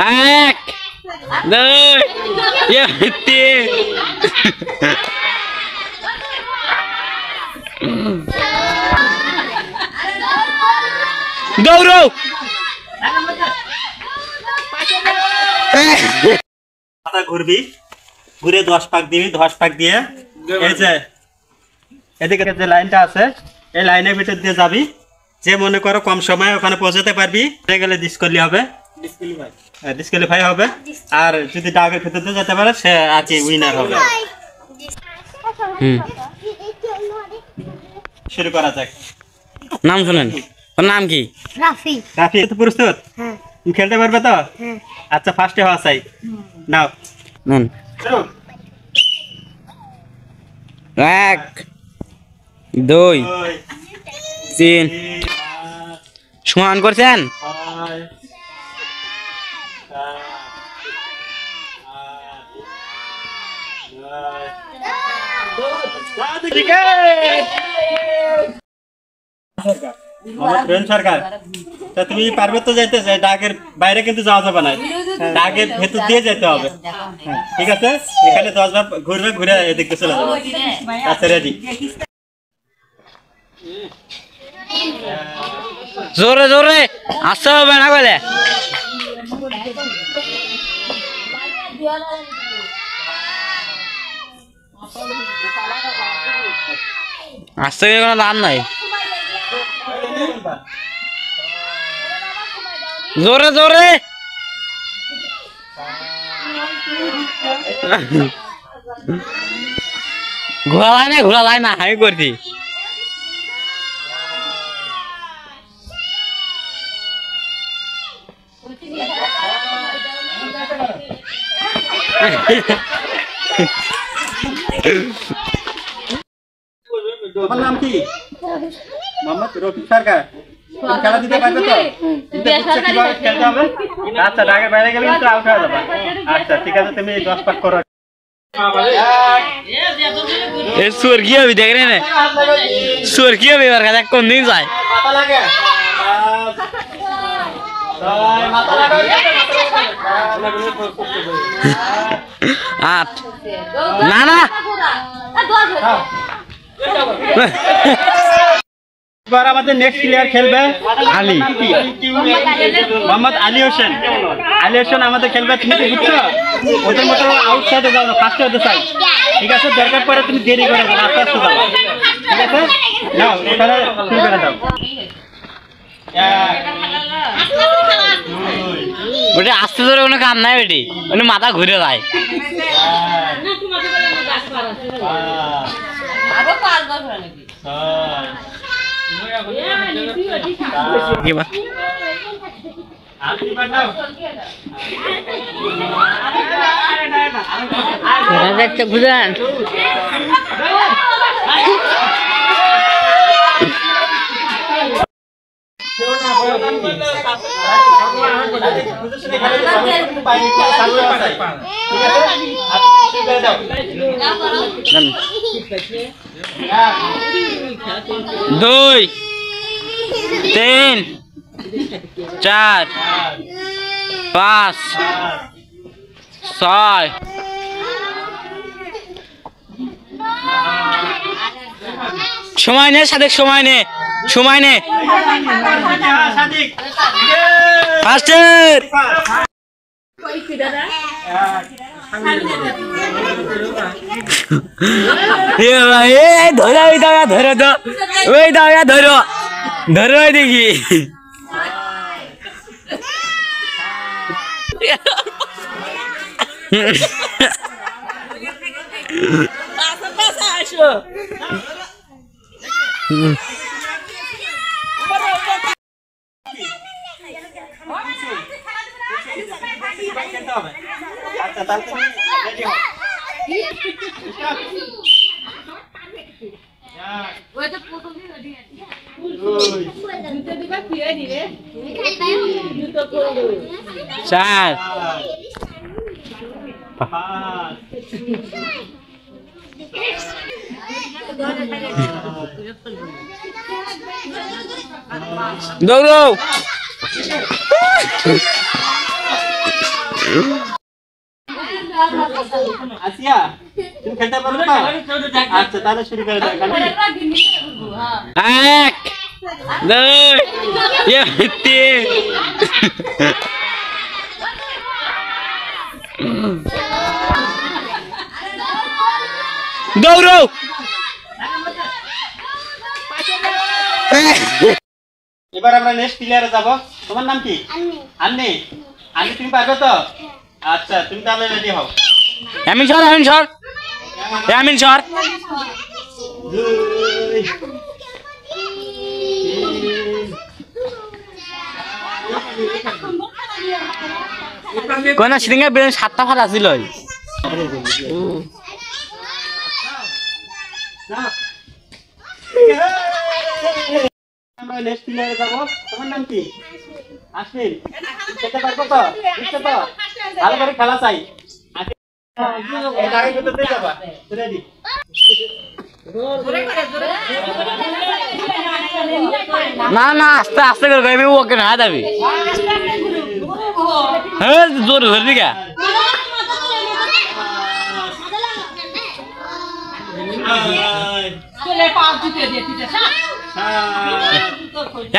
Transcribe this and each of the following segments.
এক দুই তিন দৌড়ো ঘুরবি ঘুরে 10 পাক দিবি 10 পাক দিয়ে এই যে এদিকে যে লাইনটা আছে এই লাইনের ভিতর দিয়ে যাবি যে মনে করো কম সময়ে ওখানে পৌঁছাতে পারবি গেলে ডিসকোয়ালি হবে ডিসকোয়ালিফাই হবে আর যদি ডাগের ভিতর দিয়ে যেতে পারে সে আছে উইনার হবে শুরু করা যাক নাম শুনেন ওর নাম কি রাফি রাফি তো প্রস্তুত হ্যাঁ তুমি খেলতে পারবে তো হ্যাঁ আচ্ছা ফার্স্টে হওয়া চাই নাও নেন শুরু এক দুই ওই তিন সমান করছেন সরকার তা তুমি পারবে তো যাইতে ডাকের বাইরে কিন্তু যাওয়া যাবে না ডাকের ভেতর দিয়ে যেতে হবে ঠিক আছে এখানে 10 বার ঘুরবে ঘুরে এদিকে চলে যাবে আচ্ছা রেডি জোরে জোরে আসতে হবে না বলে আসতে গেলে কোনো দাম নাই জোরে জোরে ঘোরা যায় না আমি করছি তোমার নাম কি মোহাম্মদ রফিক সরকার তুমি খেলা দিতে পারবে তো কিভাবে খেলতে হবে আচ্ছা ডাকের বাইরে গেলে কিন্তু আউট হয়ে যাবে আচ্ছা ঠিক আছে তুমি 10 পাক করো स्वर्गीय भी देख रहे हैं स्वर्गीय भी वर्ग है कौन नहीं जाए माता लगे माता लगा 8 ना ना এবার আমাদের নেক্সট প্লেয়ার খেলবে আলী মোহাম্মদ আলী হোসেন আমাদের খেলবে তুমি কি বুঝছো ওদের মতো আউটসাইডে যাও না ফার্স্টে হতে চাই ঠিক আছে দরকার পড়ে তুমি দেরি করে যাও আস্তে আস্তে যাও ঠিক আছে নাও এখানে শুরু করে দাও ওটা আস্তে ধরে কোনো কাম নাই বেটি ওটা মাথা ঘুরে যায় দেখতে বুঝেন দুই তিন চার পাঁচ ছয় সময় নে সাদেক সময় নে ফাস্টার ধরো ধরো তো ওই দাও ধরো ধরো দেখি আচ্ছা তাহলে তুমি রেডি হও ওই তো প্রথম দিন রেডি আছে জুতো দিবা ফিরে দিবে জুতো করো 4 5 দৌড়ো আসিয়া তুমি খেলতে পারো তো? আচ্ছা তাহলে শুরু করে দাও। এক দুই তিন দৌড়ো। এবার আমরা নেক্সট প্লেয়ারে যাব। তোমার নাম কি? আন্নি। আন্নি তুমি পারবে তো? আচ্ছা তুমি তাহলে রেডি হও। আমিন সর আমিন সর আমিন সর। কোন সিরিঙ্গা বেশ 7টা ফাটা ছিল। আমরা নেক্সট প্লেয়ারে যাব। তোমার নাম কি? আশ্বিন। খেলতে পারবো তো? বুঝছো তো? ভালো করে খেলা চাই। আগে ভিতরে যাবা। রেডি? না না আস্তে আস্তে করে গাইবি ওকে না যাবি। হ্যাঁ জোর ধরবি কা?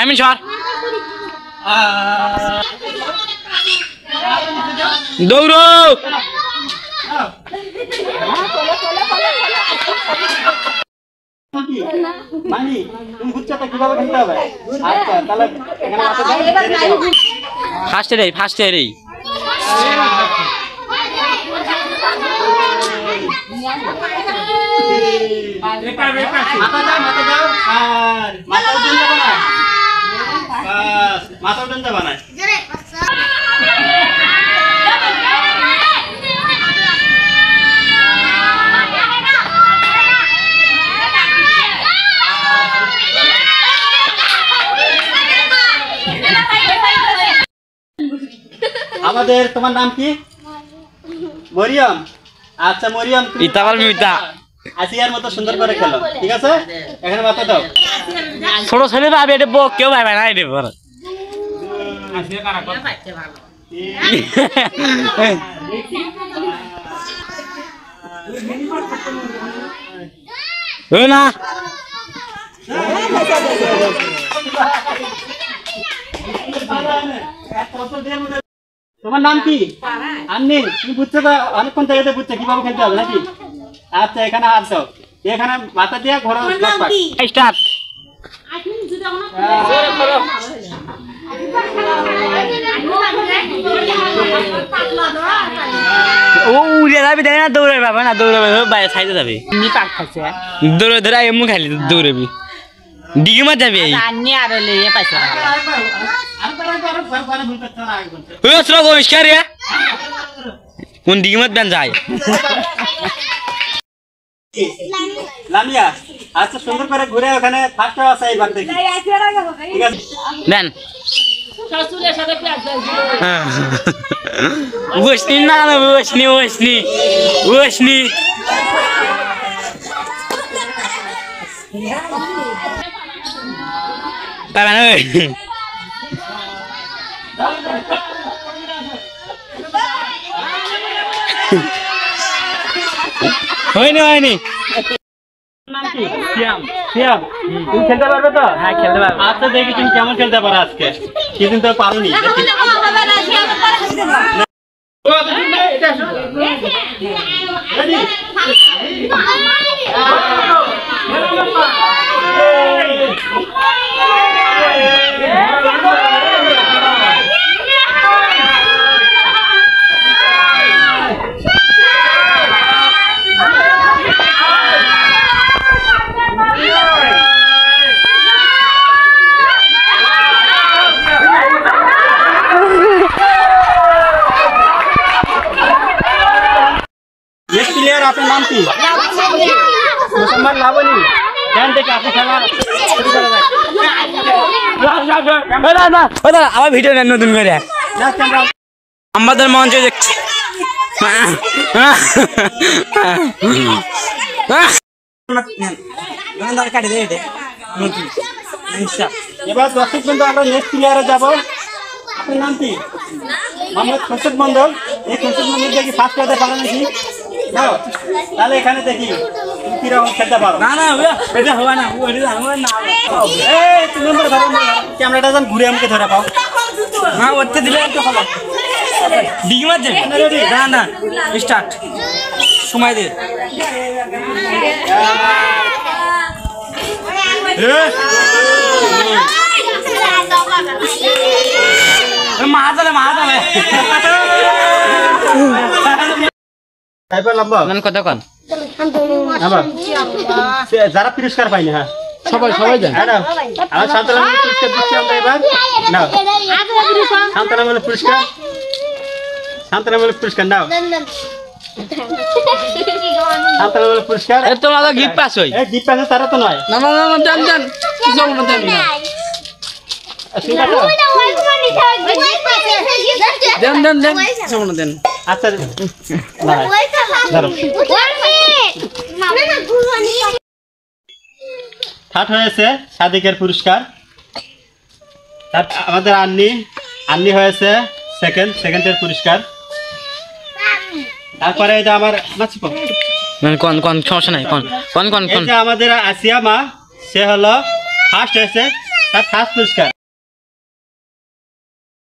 আমিন সর দৌড়ো। মানি তুমি বুঝছো তো কিভাবে খেলতে হবে? আচ্ছা তাহলে এখানে আসো দাও। ফার্স্টে রে মাথা দাও আর মাথা উঠে যাবে না। বাস মাথা উঠে যাবে না। আমাদের তোমার নাম কি? মরিয়ম। আচ্ছা মরিয়ম তুমি ইতাবাল মিতা আসিয়ার মতো সুন্দর করে খেলো, ঠিক আছে? এখানে মাথা দাও। ছোট ছেলে ভাবে এটা কেউ ভাবে না এটা পর না তোমার নাম কি? আন্নি। তুমি বুঝছো তো? অনেকক্ষণ থেকে বুঝছো কিভাবে খেলতে হবে নাকি? আচ্ছা এখানে হাত দাও। এখানে মাথা দিয়ে ঘোরাও। স্টার্ট। ও উড়ে যাবি দেখ না দৌড়াবি বাবা না দৌড়াবে বাইরে সাইডে যাবি দৌড়ে ধরে এমনি খালি দৌড়াবি ডিগি মার যাবি কোন ডিগি মার দেন যায় লামিয়া। আচ্ছা সুন্দর করে ঘুরে ওখানে ফার্স্ট আছে এইবার দেখি, ঠিক আছে? দেন বসনি না বসনি বসনি বসনি পাবে না হয়নি হয়নি। তুমি খেলতে পারবে তো? হ্যাঁ খেলতে পারবো। আচ্ছা দেখি তুমি কেমন খেলতে পারো আজকে। সেদিন তো পারোনি। नेक्स्ट प्लेयर आपका नाम की? मुसम्मद लावनी। ध्यान देके आपने खेला शुरू करो। আবার ভিডিও নেন নতুন করে আমাদের মঞ্চে দেখছি এবার দর্শক বন্ধু আমরা নেক্সট প্লেয়ারে যাব। আপনার নাম কি? মোহাম্মদ খোরশেদ মন্ডল। এই কনসেপ্ট মধ্যে দেখি ফার্স্ট হতে পারো নাকি নাও তাহলে এখানে দেখি তুমি কি রকম খেলতে পারো না না এটা হবে না ওইটা আমার না এই তুমি নম্বর ধরো ক্যামেরাটা যেন ঘুরে আমাকে ধরে পাও না ওতে দিলে একটু হবে ডিগি মারছে না না স্টার্ট সময় দে মাহাতালে তাইবা লম্বা কোন কথা কোন আবার যারা পুরস্কার পাইনি হ্যাঁ সবাই দেন ম্যাডাম আমার শান্তনা পুরস্কার দিচ্ছি আমরা এবার নাও শান্তনা পুরস্কার নাও শান্তনা পুরস্কার এ তোমার গিফট পাস হই এই গিফট আছে তারা তো নয় না জান কিছু না জান ঠিক আছে দেন কিছু না দেন আচ্ছা না ধরো থার্ড হয়েছে সাদিকের পুরস্কার আমাদের আন্নি হয়েছে সেকেন্ডের পুরস্কার তারপরে এটা আমার কোন সমস্যা নাই কোন এই যে আমাদের আসিয়া মা সে হলো ফার্স্ট হয়েছে তার ফার্স্ট পুরস্কার